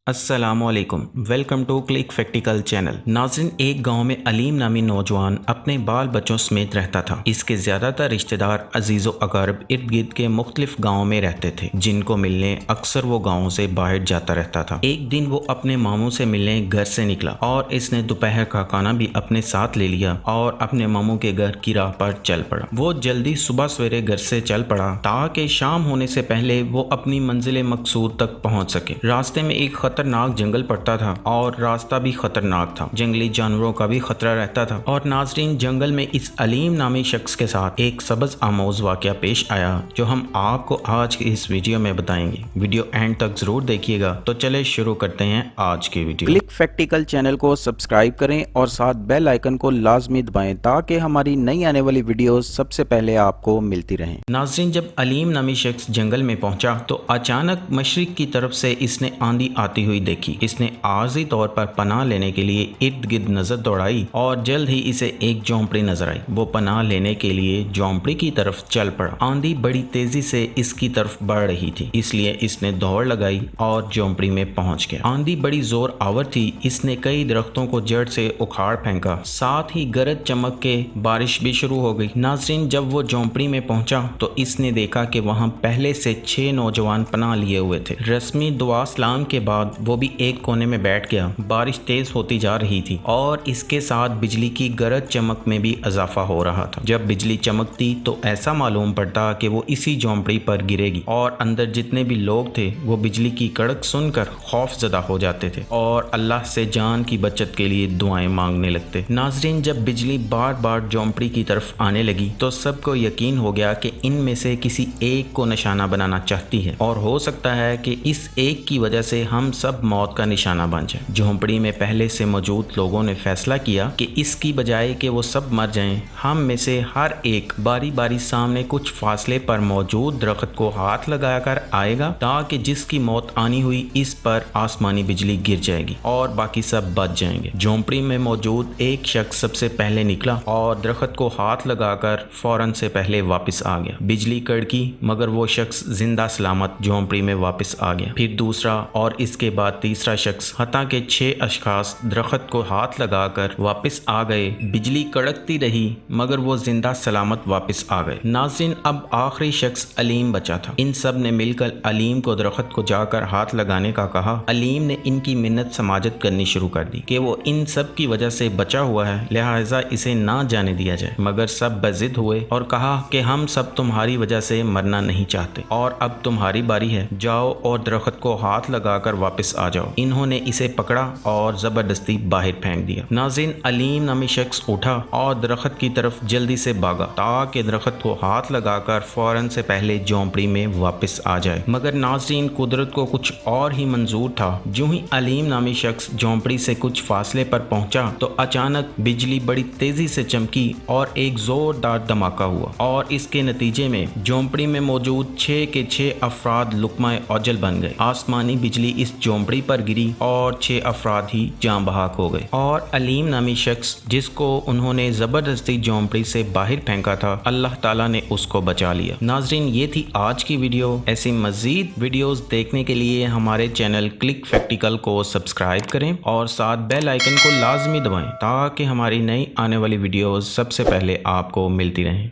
अस्सलाम वालेकुम, welcome to click फैक्टिकल channel. नाज़रीन, एक गांव में अलीम नामी नौजवान अपने बाल बच्चों समेत रहता था। इसके ज़्यादातर रिश्तेदार अजीज़ो अकारब इर्द गिर्द के मुख्तलिफ गाँव में रहते थे, जिनको मिलने अक्सर वो गाँव से बाहर जाता रहता था। एक दिन वो अपने मामू से मिलने घर से निकला और इसने दोपहर का खाना भी अपने साथ ले लिया और अपने मामू के घर की राह पर चल पड़ा। वो जल्दी सुबह सवेरे घर से चल पड़ा ताकि शाम होने से पहले वो अपनी मंजिल मकसूद तक पहुँच सके। रास्ते में एक खतरनाक जंगल पड़ता था और रास्ता भी खतरनाक था। जंगली जानवरों का भी खतरा रहता था। और नाज़रीन, जंगल में इस अलीम नामी शख्स के साथ एक सबज आमोज वाक़या पेश आया जो हम आपको आज की इस वीडियो में बताएंगे। वीडियो एंड तक जरूर देखिएगा। तो चले शुरू करते हैं आज की वीडियो। क्लिक फैक्टिकल चैनल को सब्सक्राइब करें और साथ बेल आइकन को लाजमी दबाएं ताकि हमारी नई आने वाली वीडियो सबसे पहले आपको मिलती रहें। नाज़रीन, जब अलीम नामी शख्स जंगल में पहुंचा तो अचानक मशरिक की तरफ से इसने आंधी आती हुई देखी। इसने आर्जी तौर पर पनाह लेने के लिए इर्द गिर्द नजर दौड़ाई और जल्द ही इसे एक झोंपड़ी नजर आई। वो पनाह लेने के लिए झोंपड़ी की तरफ चल पड़ा। आंधी बड़ी तेजी से इसकी तरफ बढ़ रही थी, इसलिए इसने दौड़ लगाई और झोंपड़ी में पहुंच गया। आंधी बड़ी जोर आवर थी। इसने कई दरख्तों को जड़ से उखाड़ फेंका, साथ ही गरज चमक के बारिश भी शुरू हो गई। नाज़रीन, जब वो झोंपड़ी में पहुंचा तो इसने देखा कि वहां पहले से 6 नौजवान पनाह लिए हुए थे। रस्मी दुआ सलाम के बाद वो भी एक कोने में बैठ गया। बारिश तेज होती जा रही थी और इसके साथ बिजली की गरज चमक में भी इजाफा हो रहा था। जब बिजली चमकती तो ऐसा मालूम पड़ता कि वो इसी झोंपड़ी पर गिरेगी और अंदर जितने भी लोग थे वो बिजली की कड़क सुनकर खौफजदा हो जाते थे और अल्लाह से जान की बचत के लिए दुआएं मांगने लगते। नाज़रीन, जब बिजली बार बार झोंपड़ी की तरफ आने लगी तो सबको यकीन हो गया कि इनमें से किसी एक को निशाना बनाना चाहती है और हो सकता है कि इस एक की वजह से हम सब मौत का निशाना बन जाए। झोंपड़ी में पहले से मौजूद लोगों ने फैसला किया कि इसकी बजाय कि वो सब मर जाएं, हम में से हर एक बारी बारी सामने कुछ फासले पर मौजूद दरख्त को हाथ लगाकर आएगा ताकि जिसकी मौत आनी हुई इस पर आसमानी बिजली गिर जाएगी और बाकी सब बच जाएंगे। झोंपड़ी में मौजूद एक शख्स सबसे पहले निकला और दरख्त को हाथ लगाकर फौरन से पहले वापस आ गया। बिजली कड़की मगर वो शख्स जिंदा सलामत झोंपड़ी में वापस आ गया। फिर दूसरा और इसके बाद तीसरा शख्स, हता के 6 अशखास दरख्त को हाथ लगाकर वापस आ गए। बिजली कड़कती रही मगर वो जिंदा सलामत वापस आ गए। नाज़रीन, अब आखिरी शख्स अलीम बचा था। इन सब ने मिलकर अलीम को दरख्त को जाकर हाथ लगाने का कहा। अलीम ने इनकी मिन्नत समाजत करनी शुरू कर दी कि वो इन सब की वजह से बचा हुआ है, लिहाजा इसे ना जाने दिया जाए। मगर सब बजिद हुए और कहा कि हम सब तुम्हारी वजह से मरना नहीं चाहते और अब तुम्हारी बारी है, जाओ और दरख्त को हाथ लगाकर वापस आ जाओ। इन्होंने इसे पकड़ा और जबरदस्ती बाहर फेंक दिया। नाज़रीन, अलीम नामी शख्स उठा और दरख्त की तरफ जल्दी से भागा ताकि दरख्त को हाथ लगाकर फौरन से पहले झोंपड़ी में वापस आ जाए। मगर नाज़रीन, कुदरत को कुछ और ही मंजूर था। जो ही अलीम नामी शख्स झोंपड़ी से कुछ फासले पर पहुंचा तो अचानक बिजली बड़ी तेजी से चमकी और एक जोरदार धमाका हुआ और इसके नतीजे में झोंपड़ी में मौजूद 6 के 6 अफराद लुकमाए औजल बन गए। आसमानी बिजली इस झोंपड़ी पर गिरी और 6 अफराद ही जान बहक हो गए और अलीम नामी शख्स जिसको उन्होंने जबरदस्ती झोंपड़ी से बाहर फेंका था, अल्लाह ताला ने उसको बचा लिया। नाज़रीन, ये थी आज की वीडियो। ऐसी मजीद वीडियोस देखने के लिए हमारे चैनल क्लिक फैक्टिकल को सब्सक्राइब करें और साथ बेल आइकन को लाजमी दबाएं ताकि हमारी नई आने वाली वीडियोस सबसे पहले आपको मिलती रहें।